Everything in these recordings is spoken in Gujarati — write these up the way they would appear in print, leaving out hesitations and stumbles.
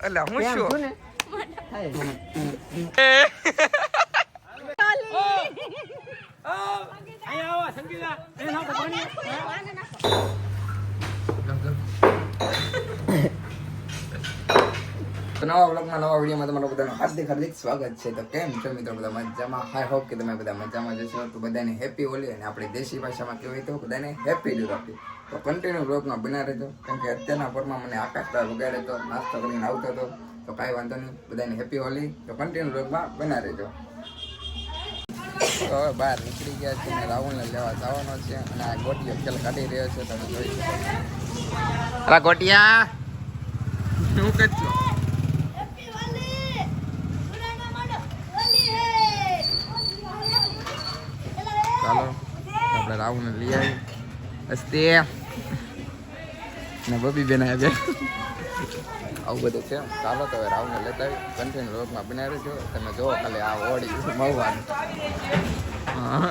અલા હું શું નવા વ્લોગમાં નવા વિડીયોમાં તમારું બધાનું હાર્દિક સ્વાગત છે. તો કેમ છો મિત્રો? બધા મજામાં? આઈ હોપ કે તમે બધા મજામાં જશો. તો બધાને હેપી હોલી, અને આપણી દેશી ભાષામાં કહેવાય તો બધાને હેપી દિવાળી. તો કન્ટિન્યુ વ્લોગમાં બના રહેજો, કેમ કે અત્યારના પરમાં મને આકાશતા વગાડે તો નાસ્તો કરીને આવતો હતો. તો કાંઈ વાંધો નહીં, બધાને હેપી હોલી. તો કન્ટિન્યુ વ્લોગમાં બના રહેજો. તો હવે બહાર નીકળી ગયા છે અને રાહુલને લેવા જવાનો છે, અને આ ગોટિયો ખેલ કાઢી રહ્યો છે, તમે જોઈ શકો. અલા ગોટિયા શું કરছো? ચાલો આપણે રાહુલને લઈ આવી હસ્તી ને બબી બેન આવ્યા, આવું બધું છે. ચાલો તો હવે રાહુલને લેતા આવી કન્ટિન્યુ રોગમાં બનાવી છો. તમે જોવો ખાલી આ ઓળી મહવાનું. હા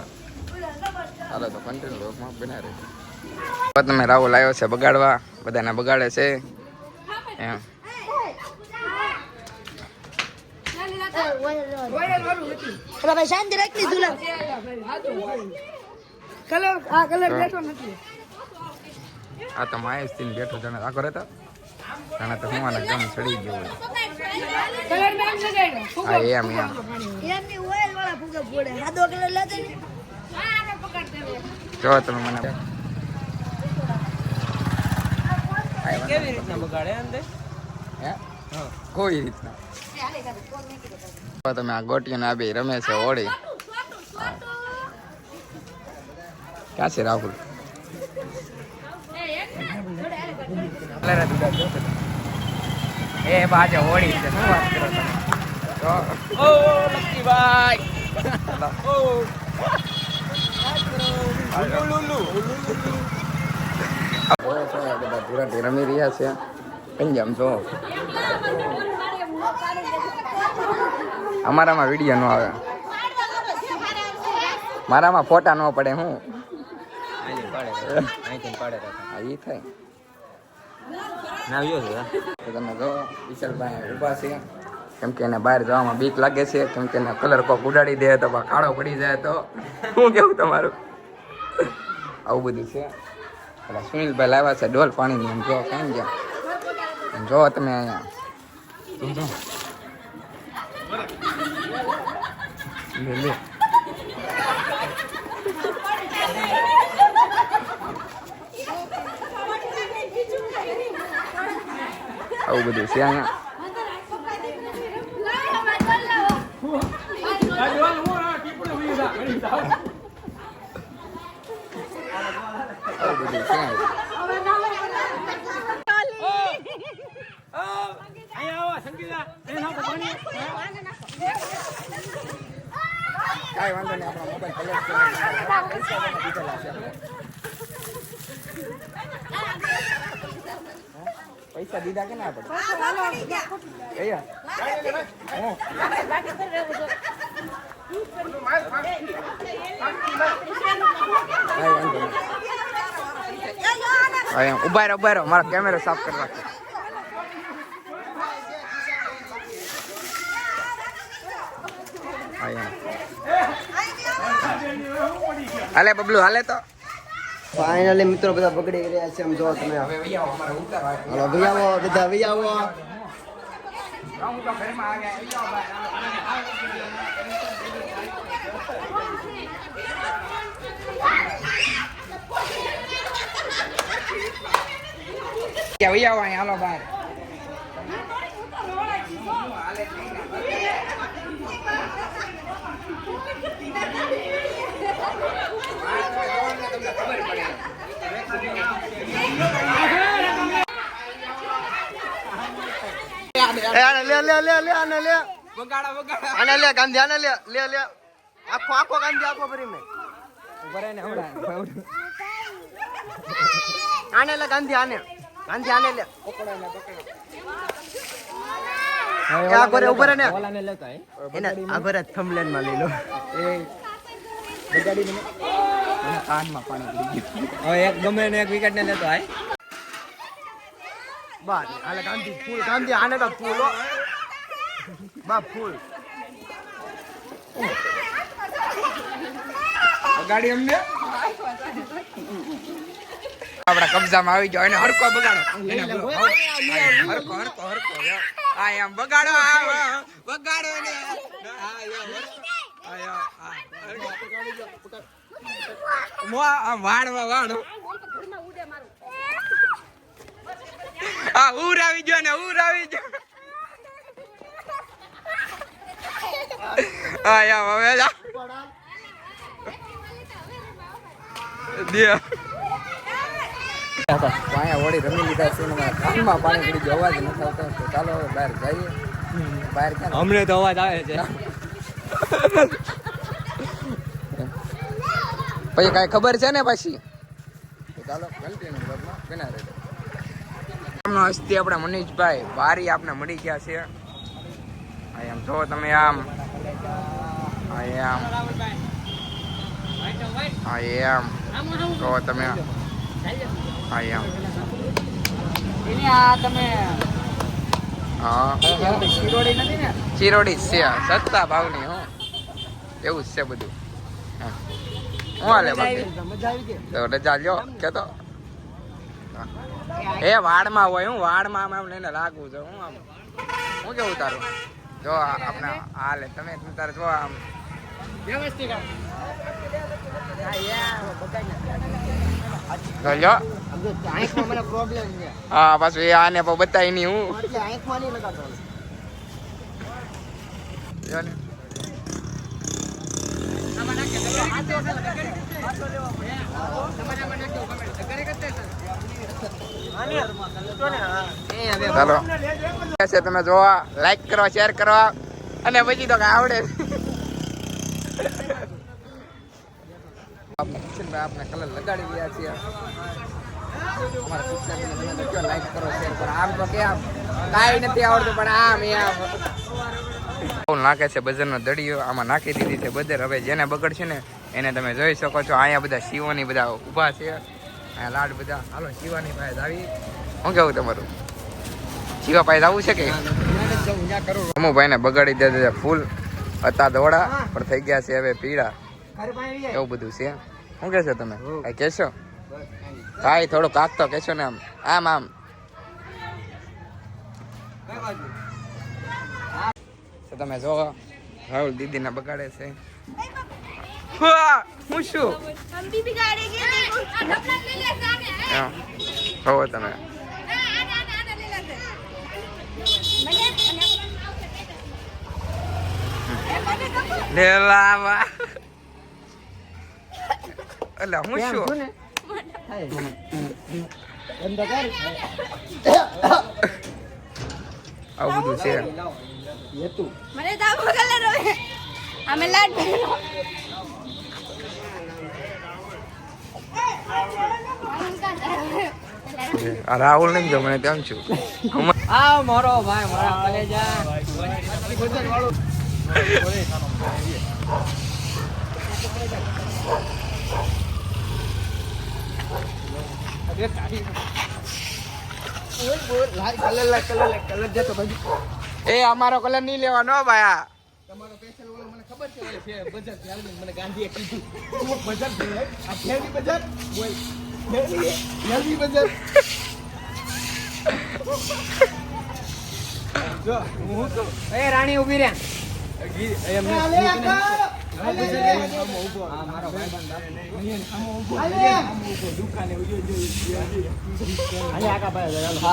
ચાલો તો કન્ટિન્યુ રોગમાં બનાવી છો. તમે રાહુલ આવ્યો છે બગાડવા, બધાને બગાડે છે એમ. શાંતિ રાખી દુલા કલર આ કલર બેઠો નથી. આ તો માયેશ થી બેઠો જાણે આખો રહેતા જાણે તો હું આને ગમ ચડી ગયો હોય. કલર બેન લગાડ્યો હા એમ એમની ઓઇલ વાળા ફુગા ફોડે. સાદો કલર લાગે ને આને પકડ દે. જો તમે મને કેવી રીતના બગાડે અંદર? હે કોઈ રીતના તમે આ ગોટીને આ બે રમે છે હોળી. ક્યાં છે રાહુલ? એ બાજે હોળી છે, શું વાત કરો તમે? ઓ લક્કીભાઈ ઓ બધા ધૂળાટી રમી રહ્યા છે. પંજાબ જો અમારામાં વિડીયો ન આવે, મારામાં ફોટા ન પડે. હું એ થાય તો તમે જો વિશાલભાઈ ઊભા છે, કેમ કે એને બહાર જવામાં બીક લાગે છે, કેમ કે એને કલર કોક ઉડાડી દે તો કાળો પડી જાય તો શું કેવું તમારું? આવું બધું છે. પેલા સુનિલભાઈ લાવ્યા છે ડોલ પાણીની, એમ જો કેમ ગયા જો તમે અહીંયા લે આવું બધું છે અહીંયા. આવું બધું છે. કાંઈ વાંધો નહીં, આપણો મોબાઈલ કલેક્ટ દીધેલા છે. પૈસા દીધા કે ના આપણે? ઉભા રહો, મારા કેમેરા સાફ કરી રાખો. હાલે બબલું હાલે તો ફાઇનલી મિત્રો બધા બગડી રહ્યા છે. એમ જો તમે હવે વૈયાવો અમારે ઉતારવા હાલો ભૈયાવો બધા ભૈયાવો. હું તો ઘરમાં આ ગયા વૈયાવો અહીં હાલો બહાર. લે ગાંધી આને લે આખો ગાંધી આખો ભરી મેં આને લે ગાંધી આને લે આ કરે ઉપર ને ઓલાને લેતા એને આ ભરે થંબલેન માં લઈ લો. એ બગાડી મને કાનમાં પાણી પડી ગયું. હવે એક ગમે ને એક વિકેટ ને લેતો આય. બાર આલે ગાંધી ફૂલ ગાંધી આને તો ફૂલ હો. બા ફૂલ ગાડી અમને આપણા કબજામાં આવી જાવ એને હરકો બગાડો એને હરકો હરકો હરકો આ એમ બગાડો બગાડો એને વાડવા વાડો ઉર આવી ગયો ને ઉર આવી ગયો હવે જા પાયા વળી રમી લીધા છે કાનમાં પાણી પડી ગયો અવાજ નથી આવતો તો ચાલો હવે બહાર જઈએ બહાર ક્યાં હમણે તો અવાજ આવે છે પછી કાંઈ ખબર છે ને પછી ચાલો કન્ટિન્યુ બ્લોગમાં બના રહેજો. એમનો હસ્તી આપણા મનીષભાઈ બારી આપણે મળી ગયા છે. આમ જો તમે આમ આમ જો તમે આમ હા ચીરોડી છે સસ્તા ભાવની હો એવું જ છે બધું. હું હાલે બાકી તો રજા લ્યો કે તો એ વાડમાં હોય હું વાડમાં આમ લઈને લાગવું છે હું આમ હું કેવું તારું જો આપણે હાલે તમે તારે જો આમ વ્યવસ્થિત હા પાછું એ આને બતાવી નહીં હું ચાલો તમે જોવા લાઈક કરો શેર કરો અને પછી તો કઈ આવડે આપણે કલર લગાડી રહ્યા છીએ લાઈક કરો શેર કરો આમ તો કે કાંઈ નથી આવડતું પણ આમ નાખે છે બજારનો દડિયો આમાં નાખી દીધી છે બજાર. હવે જેને બગડશે ને એને તમે જોઈ શકો છો. અહીંયા બધા શિવોની બધા ઊભા છે અહીંયા લાડ બધા. હાલો શિવાની પાસે આવી શું કેવું તમારું શિવા પાસે આવું છે કે અમુભાઈને બગાડી દે ફૂલ હતા દોડા પણ થઈ ગયા છે હવે પીળા એવું બધું છે. શું કહેશો તમે કઈ કહેશો કાંઈ થોડું કાક તો કહેશો ને આમ આમ આમ તો તમે જો રાહુલ દીદીને બગાડે છે. હું શું જોવો તમે લેલાવા એટલે હું શું આવું બધું છે. મને તો આવો કલર હવે અમે લાડ રાહુલ ને જો મને તેમ છું આ મારો ભાઈ મારા કલેજા એ અમારો કલર નહીં લેવાનો ભાઈ. રાણી ઉભી રે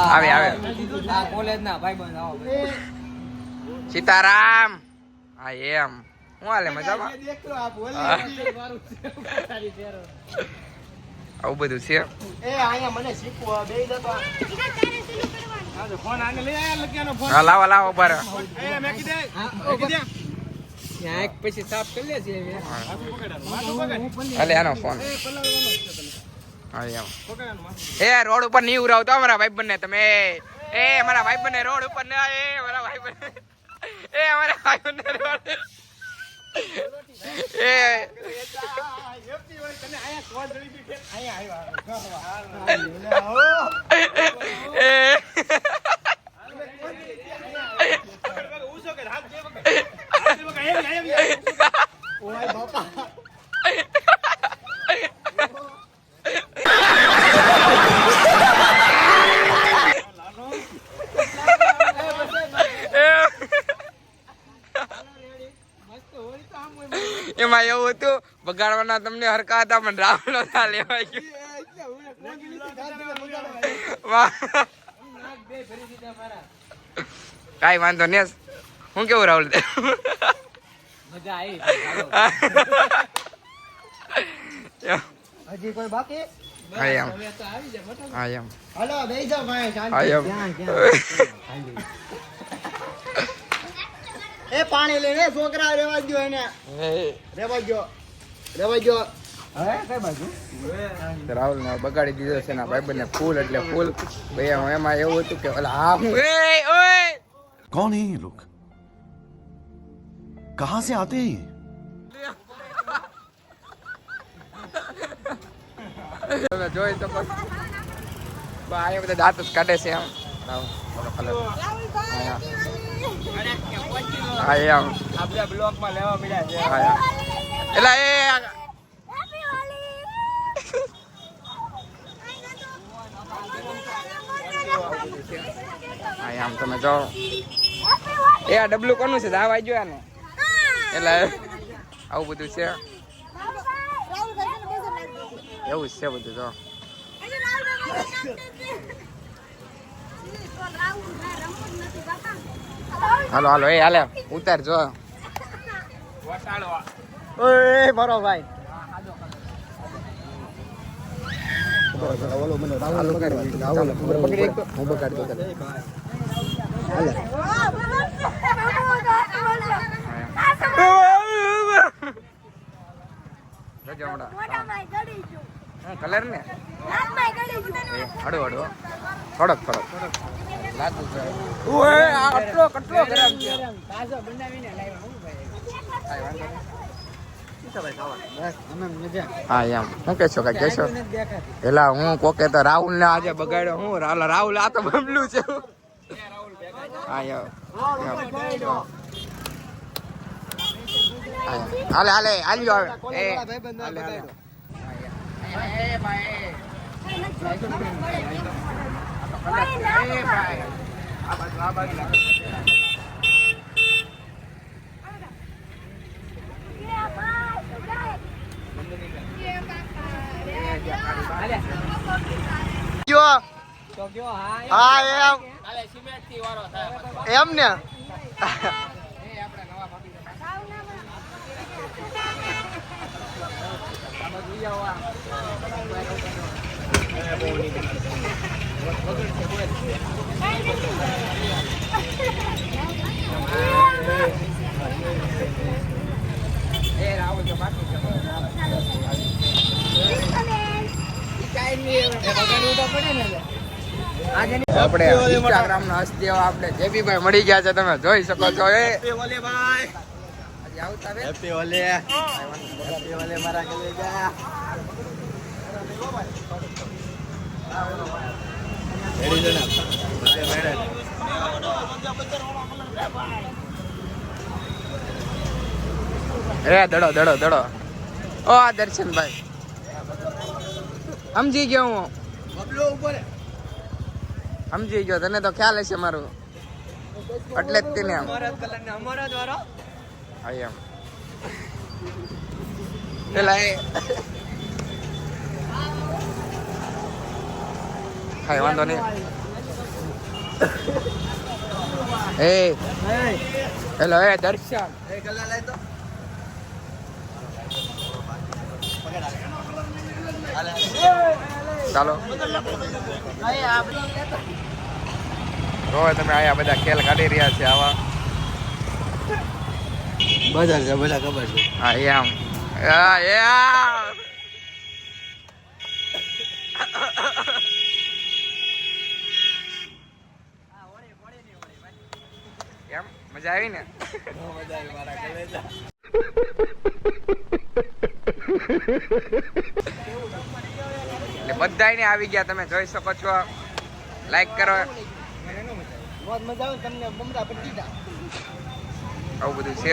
આવે આવે કોલેજ ના ભાઈ બંધ આવો સીતારામ હા એમ હું હાલે મજામાં આવું બધું છે. હા લાવો લાવો બરાબર પછી સાફ કરી લે છે હાલે આનો ફોન હા એમ એ રોડ ઉપર નહીં ઉરાવતો અમારા ભાઈ બંને તમે એ અમારા ભાઈ બંને રોડ ઉપર ને એ અમારા ભાઈ બંને એ અમારા ભાઈ બંને રોડ એ બગાડવાના તમને હરકા હતા પણ રાહુલ ના લેવાય ગયું વાહ કાઈ વાંધો નહીં હું કેવું રાહુલ મજા આવી હજી કોઈ બાકી I am. હવે તો આવી જાય મોટા I am. હાલો બેસી જાઓ ભાઈ I શાંતિ am. એ પાણી લઈને છોકરા રેવા દો એને રેવા દો હવે કઈ બાજુ રાહુલ ને બગાડી દીધો છે ના ભાઈબંધ ને ફૂલ એટલે ફૂલ ભાઈ એમાં એવું હતું કે ઓલા હા હું ઓય कौन है ये लोग कहां से आते हैं ये? તમે જોઈ શકો બા આ બધા દાંત જ કાઢે છે આમ આમ આપણે બ્લોક માં લેવા મળ્યા છે એલા એ આમ તમે જો એ આ ડબલું કોનું છે દાવ આવી ગયો ને એટલે આવું બધું છે એવું જ છે બધું તો હાલો હાલો એ હાલે ઉતાર જો ઓય મારો ભાઈ હું બગાડી દો કલર ને હડો હડો થોડોક લાગુ છે ઓય આટલો કટલો ખરાબ છે તાજો બનાવીને લાવ્યા હું ભાઈ હા એમ શું કહેશો કઈ કહેશો પેલા હું કોકે તો રાહુલ ને આજે બગાડ્યો હું રાહુલ આ તો બબલું છે હા હાલે હાલે હાલી આવે એ હાલે હાલે તો કયો હા હા એમ કાલે સિમેન્ટ થી વાળો થાય એમ ને આપણે ઇન્સ્ટાગ્રામ ના હસ્તીઓ આપણે જેબીભાઈ મળી ગયા છે તમે જોઈ શકો છો એ ઓલે ભાઈ હજી આવતા રે હેપી ઓલે મારા કલેજા રેડી જણા એ દડો ઓ આ દર્શનભાઈ સમજી ગયો હું બબલો ઉપર સમજી ગયો તને તો ખ્યાલ હશે મારું એટલે જ તેને આમ અમારા કલર ને અમારા દ્વારા હા એમ પેલા એ હા વાંધો નહીં એ હેલો એ દર્શન એ કલર લઈ તો ચાલો જો તમે આયા બધા ખેલ કાઢી રહ્યા છે આવા બધા ખબર છે હા એમ એમ મજા આવી ને એટલે બધાય ને આવી ગયા તમે જોઈ શકો છો લાઈક કરો બહુ મજા આવે તમને બમરા પડી જા આવું બધું છે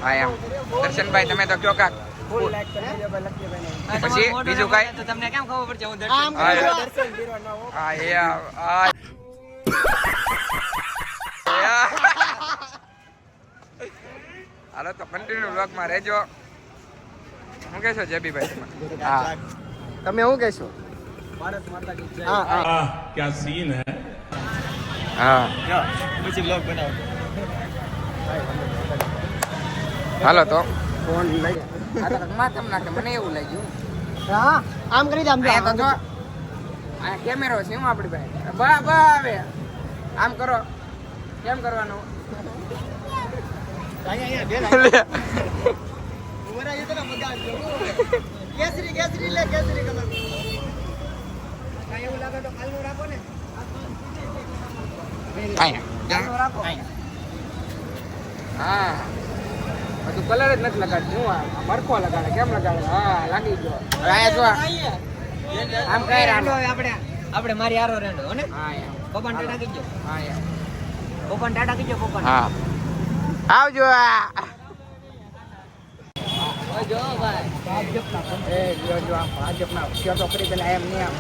હા એમ દર્શનભાઈ તમે તો કયો કાક ફૂલ લાઈક કરી દેજો ભાઈ લક્ષ્મીભાઈ પછી બીજું કાંઈ તો તમને કેમ ખબર પડશે હું આમ હા, કરો હા. દર્શન બીરો ના હો હા એ હાલો તો કન્ટિન્યુ વ્લોગમાં રહેજો શું કહેશો જેબીભાઈ તમે? હા તમે શું કહેશો? ભારત માતા કી જય. હા હા क्या सीन है હા પછી બ્લોગ બનાવો. હાલો તો ફોન લઈ આ તો માથામાં નાખે મને એવું લાગ્યું. હા આમ કરી દે આમ અહીંયા તો જો આ કેમેરો છે હું આપણી પાસે બા બા આવે આમ કરો કેમ કરવાનું કેસરી કેસરી લે કેસરી કલર એવું લાગે તો કાલનું રાખો ને અહીંયા રાખો હા બધું કલર જ નથી લગાડતી હું આ મરખો લગાડે કેમ લગાડે હા લાગી ગયો હવે અહીંયા જો આમ કઈ રાનો આપણે મારી આરો રેન્ડો હો ને. હા અહીંયા પપ્પાને ટાટા કીજો. હા અહીંયા પપ્પાને ટાટા કીજો પપ્પાને. હા આવજો જો ભાઈ. એ જો જો આ ભાજપના અક્ષર તો કરી પેલા એમ નહીં આમ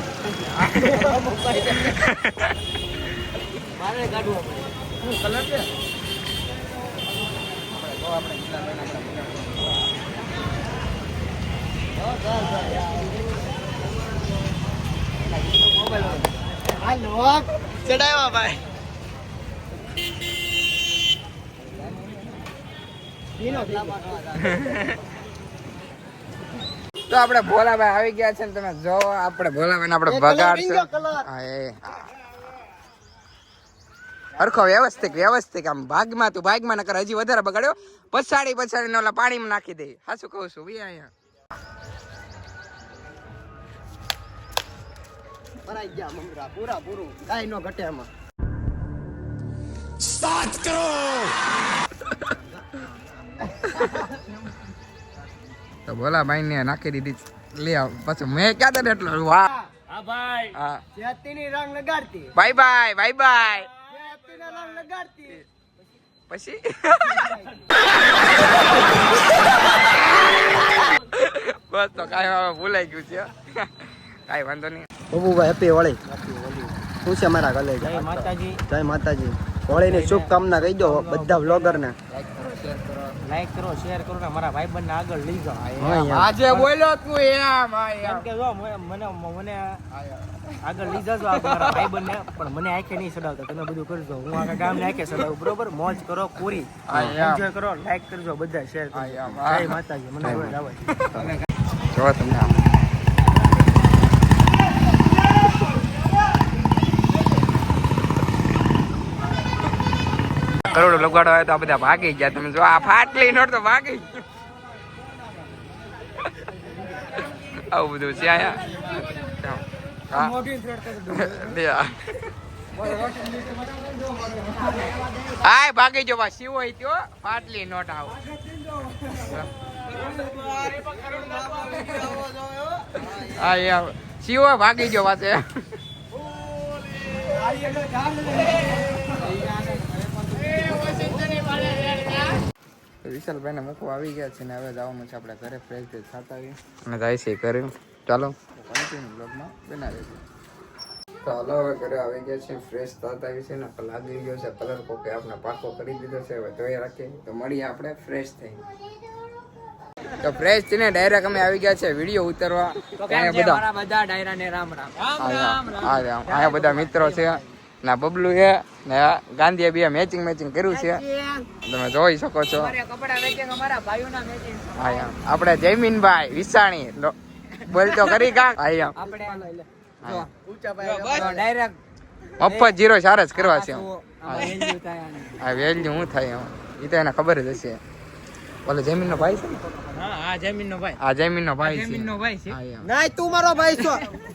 મારે કાઢવો પડે. શું કલર છે તો આપણે ગીલા લઈને હાલો ચડાવ્યા ભાઈ તો આપણે ભોલાભાઈ આવી ગયા છે ને તમે જો આપણે ભોલાભાઈ આપણે એ colour બગાડ વીંગો colour. હરખો વ્યવસ્થિત આમ ભાગમાં તું ભાગમાં નકર હજી વધારે બગાડ્યો પછાડી ને ઓલા પાણીમાં નાખી દે હાસું કહું છું વી અહીંયા ભરાઈ ગયા મમરા પૂરા પૂરું કાઈ નો ઘટે એમાં તો ભોલાભાઈ ને નાખી દીધી લે આવ પછી મેં ક્યાં તને એટલો વાહ હા ભાઈ. હા જેતીની રંગ લગાડતી બાય બાય જેતીને રંગ લગાડતી પછી બસ તો કાંઈ હવે ભૂલાઈ ગયું છે કાંઈ વાંધો નહીં બબુભાઈ હેપી હોળી શું છે મારા ગલે જય માતાજી. જય માતાજી હોળીની શુભકામના કહી દો બધા વ્લોગર ને લાઈક કરો શેર કરો ને મારા ભાઈબંધને આગળ લઈ જાઓ. આજે બોલ્યો તું એમ કેમ કે જો મને આગળ લઈ જાજો આ મારા ભાઈબંધને પણ મને આંખે નહીં ચડાવતા તમે બધું કરજો હું આખા ગામને આંખે ચડાવું બરોબર મોજ કરો પૂરી એન્જોય કરો લાઈક કરજો બધા શેર કરજો જય માતાજી મને હવે જવા જો તમને આમ કરોડો લગાડો હોય તો આ બધા ભાગી ગયા તમે જો આ ફાટલી નોટ તો ભાગી આવું બધું છે અહીંયા હાય ભાગી જો બા શિવ હોય તો ફાટલી નોટ આવો હા યાર શિવ ભાગી જો પાસે વિશાલભાઈને મૂકવા આવી ગયા છે ને હવે જવાનું છે આપણે ઘરે ફ્રેશ ફ્રેશ થતા આવીએ અને જાય છે ઘરે ચાલો કન્ટિન્યુ બ્લોગમાં બનાવી છે તો હાલો હવે ઘરે આવી ગયા છે ફ્રેશ થતા આવી છે ને લાગી ગયો છે કલર કોકે આપણે પાકો કરી દીધો છે હવે ધોઈ રાખીએ તો મળીએ આપણે ફ્રેશ થઈ તો ફ્રેશ થઈને ડાયરેક્ટ અમે આવી ગયા છે વિડીયો ઉતારવા મારા બધા ડાયરાને રામ રામ. અહીંયા બધા મિત્રો છે ના બબલુ છે ને ગાંધીએ બે મેચિંગ કર્યું છે તમે જોઈ શકો છો કપડા મેચિંગ અમારા ભાઈઓના મેચિંગ. આપણે જયમીનભાઈ વિસાણી બોલ તો કરી કા આપણે ડાયરેક્ટ મફત જીરો ચાર જ કરવા છે વેલ્યુ થાય આને. આ વેલ્યુ શું થાય એ તો એને ખબર જ હશે બોલે જમીનનો ભાઈ છે હા આ જમીનનો ભાઈ. આ જમીનનો ભાઈ છે જમીનનો ભાઈ છે. નાય તું મારો ભાઈ છો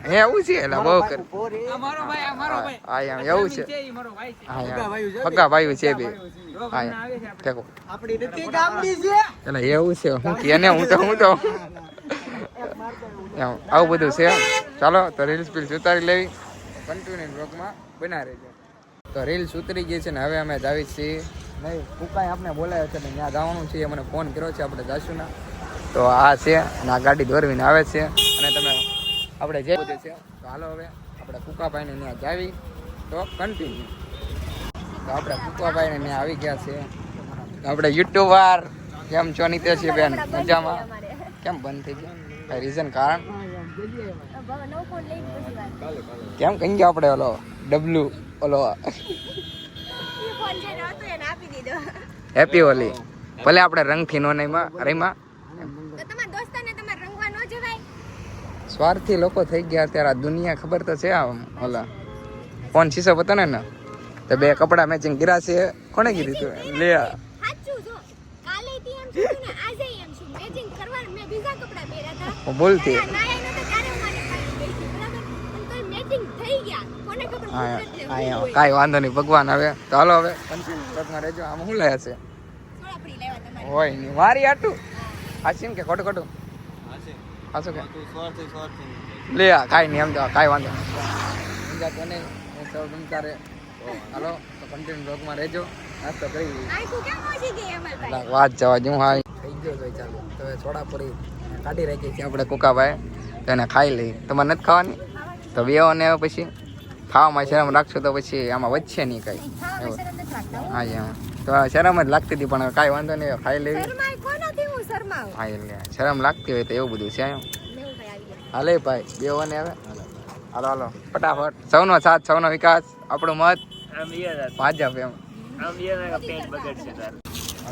હે એવું છે એટલે બહુ કર આ મારો ભાઈ આ મારો ભાઈ. એવું છે છે ઈ મારો ભાઈ છે. પગા ભાઈ છે બે જો તમને આવે છે આપણે. ઠેકો આપણી નથી ગામની છે એટલે એવું છે હું કે ને હું તો આવું બધું છે ચાલો તો રીલ્સ પીલ્સ ઉતારી લેવી કન્ટિન્યુ બ્લોગમાં બના રહેજો તો રીલ્સ ઉતરી ગઈ છે ને હવે અમે જાવી છીએ નહીં કુકાઈ આપણે બોલાયો છે ને ત્યાં જવાનું છે મને ફોન કર્યો છે આપણે જાશું ના તો આ છે અને આ ગાડી દોરવીને આવે છે અને તમે આપણે જે બધું છે તો હાલો હવે આપણે કુકાભાઈને ત્યાં જાવી તો કન્ટિન્યુ તો આપણે કુકાભાઈને ત્યાં આવી ગયા છે આપણે યુટ્યુબર કેમ છો નીતેશી બેન મજામાં કેમ બંધ થઈ ગયું કઈ રીઝન કારણ હવે નવો ફોન લઈ પછી વાત કેમ કઈ ગયા આપણે ઓલો ડબલ્યુ ઓલો એ ફોન જે નહોતો એને આપી દીધો હેપી હોલી ભલે આપણે રંગથી નો નહીમાં રહીમાં તો તમારા દોસ્તાને તમારે રંગવા ન જવાય સ્વાર્થી લોકો થઈ ગયા અત્યારે આ દુનિયા ખબર તો છે આમ ઓલા ફોન શીશો હતો ને તો બે કપડા મેચિંગ કર્યા છે કોને કીધું તું લે સાચું જો કાલે તી એમ છું ને આજે એમ છું મેચિંગ કરવાનું મેં બીજા કપડા પહેર્યા હતા બોલતી નાયા નતો ત્યારે હું મારે ખાલી ગઈ હતી બરાબર પણ તોય મેચિંગ થઈ ગયા કોને ખબર કાંઈ વાંધો નહીં ભગવાન હવે તો હાલો હવે કન્ટિન્યુ રહેજો આમ શું લાયા છે થોડા ફરી લેવા તમારે હોય નહીં મારી આટું હાસીમ કે ખોટું ખોટું હાસું કે લે કાંઈ નહીં એમ તો કાંઈ વાંધો નહીં સમજાતો નહીં હું સૌ તારે હાલો તો કન્ટિન્યુ બ્લોગમાં રહેજો નાસ્તો કરી આખું કેમ ઓછી ગઈ અમલભાઈ વાત જવા જેવું હા થઈ ગયો તો ચાલો તો હવે છોડા પૂરી કાઢી રાખીએ છીએ આપણે કુકાભાઈ તો એને ખાઈ લઈએ તમારે નથી ખાવાની તો બેવો ને પછી ખાવામાં શરમ રાખશો તો પછી આમાં વધશે નહીં કાંઈ એવું હા એમ તો શરમ જ લાગતી હતી પણ કાંઈ વાંધો નહીં ખાઈ લેવી શરમાય કોનાથી હું શરમાવું હા એટલે શરમ લાગતી હોય તો એવું બધું છે એમ મેં ભાઈ આવી ગયા હાલે ભાઈ બેવો ને હવે હાલો હાલો ફટાફટ સૌનો સાથ સૌનો વિકાસ આપણું મત ભાજપ એમ આ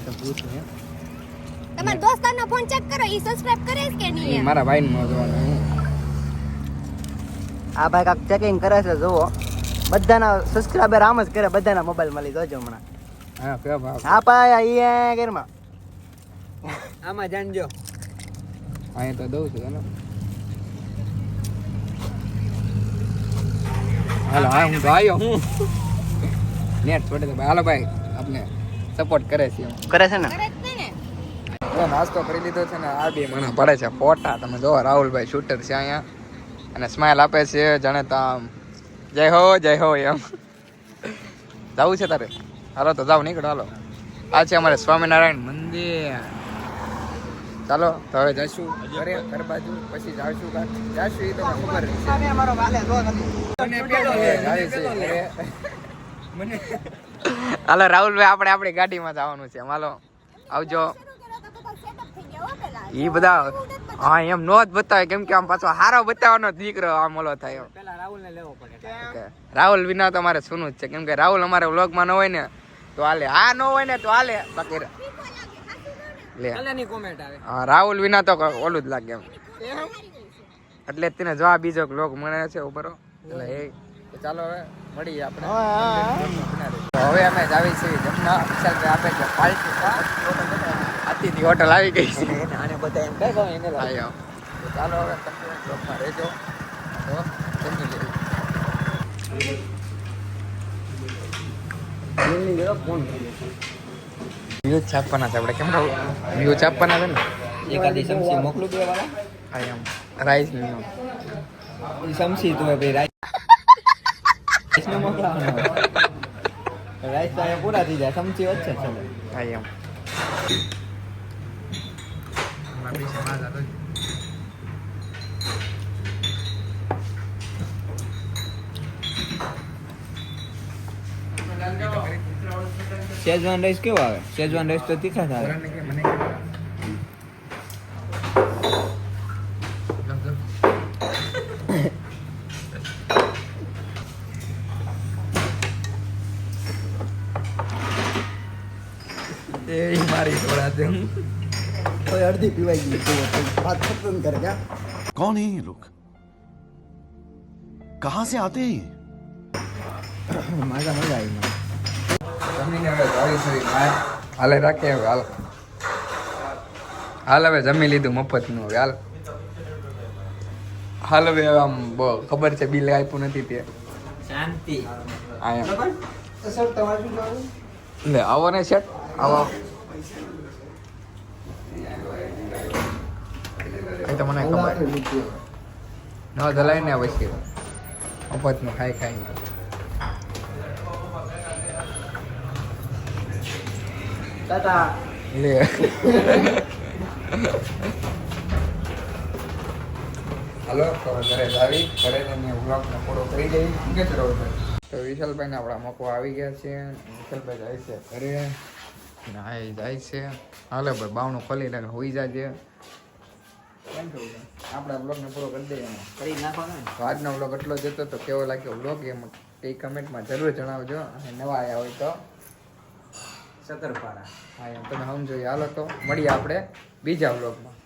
તો પૂછ ને તમારા દોસ્તારનો ફોન ચેક કરો ઈ સબસ્ક્રાઇબ કરે છે કે નહીં મારા ભાઈનો જોવાનું આ ભાઈ કાંક ચેકિંગ કરે છે જુઓ બધાના સબસ્ક્રાઈબર આમ જ કરે બધાના મોબાઈલ મળી જોજો હમણાં હા કયો ભાવ હા ભાઈ એ ઘરમાં આમાં જાણજો અહીં તો દઉં છું ને હાલો હા હું તો આવ્યો હું નેટ છોડે તો ભાઈ હાલો ભાઈ આપણે સપોર્ટ કરે છે એમ કરે છે ને કરે જ ને તો નાસ્તો કરી લીધો છે ને આ બે મને પડે છે ફોટા તમે જો રાહુલભાઈ શૂટર છે અહીંયા અને સ્માઈલ આપે છે જાણે તો આમ જય હો એમ જવું છે તારે હાલો તો જાવ નીકળો હાલો આ છે અમારે સ્વામિનારાયણ મંદિર ચાલો તો હવે જઈશું ઘર બાજુ પછી જાશું જાશું એ તો ખબર હાલો રાહુલભાઈ આપણે આપણી ગાડીમાં જવાનું છે હાલો આવજો ઈ બધા હા એમ નો જ બતાવે કેમ કે આમ પાછો હારો બતાવવાનો દીકરો આમ ઓલો થાય પેલા રાહુલને લેવો પડે રાહુલ વિના તો અમારે સુનું જ છે કેમ કે રાહુલ અમારે વ્લોગમાં ન હોય ને તો હાલે આ ન હોય ને તો હાલે બાકી લે કલરની કોમેન્ટ આવે હા રાહુલ વિના તો ઓલું જ લાગે એમ એટલે જ તેને જો આ બીજો વ્લોગ મળે છે ઉપરો એટલે એ તો ચાલો હવે મળીએ આપણે હવે અમે જ આવી છીએ જમવા વિશાલ આપે છે પાર્ટી આથી હોટલ આવી ગઈ છે આને બધા એમ કહે કે એને આવ્યો તો ચાલો હવે બ્લોગમાં રહેજો તો જમી લેવું ફોન વ્યૂ છાપવાના છે આપણે કેમ રહું વ્યૂ છાપવાના છે ને એકાદી સમસી મોકલું બે વાળા હા એમ રાઈસ ને એ સમસી તો ભાઈ રાઈસ ને મોકલાવાનો રાઈસ તો અહીંયા પૂરા થઈ જાય સમસી વચ્ચે છે હા એમ શેઝવાન રાઈસ કેવો આવે શેઝવાન રાઈસ તો તીખા આવે એ મારી થોડા દે કોઈ અડધી પીવાઈ ગઈ તો વાત ખતમ કરે જા कौन है ये लोग कहां से आते हैं ये? મજા આવી જમીને હવે જાવી હાલે રાખીએ હવે હાલ હાલ હવે જમી લીધું મફતનું હવે હાલ હાલ હવે આમ બહુ ખબર છે બિલ આપ્યું નથી તે શાંતિ આ એમ સર તમારે શું જોવાનું લે આવો ને શેઠ આવો એ તો મને ખબર ન ધલાય ને પછી મફતનું ખાઈ ખાઈ ટાટા લે હાલો તો ઘરે આવી ઘરે જઈને વ્લોગને પૂરો કરી દઈ કે ચલો તો વિશાલભાઈને આપણા મકવા આવી ગયા છે વિશાલભાઈ જાય છે ઘરે નાઈ જાય છે હાલો ભાઈ બાવણું ખોલી નાખે હોઈ જાય કેમ થયું આપણા બ્લોગને પૂરો કરી દઈએ એમાં. કરી નાખવાનો ને. તો આજનો બ્લોગ એટલો જ હતો. તો કેવો લાગ્યો બ્લોગ એમાં એ કમેન્ટમાં જરૂર જણાવજો. અને નવા આવ્યા હોય તો સતરપાડા. હા એમ તમે સમજો. હાલો તો મળીએ આપણે બીજા બ્લોગમાં.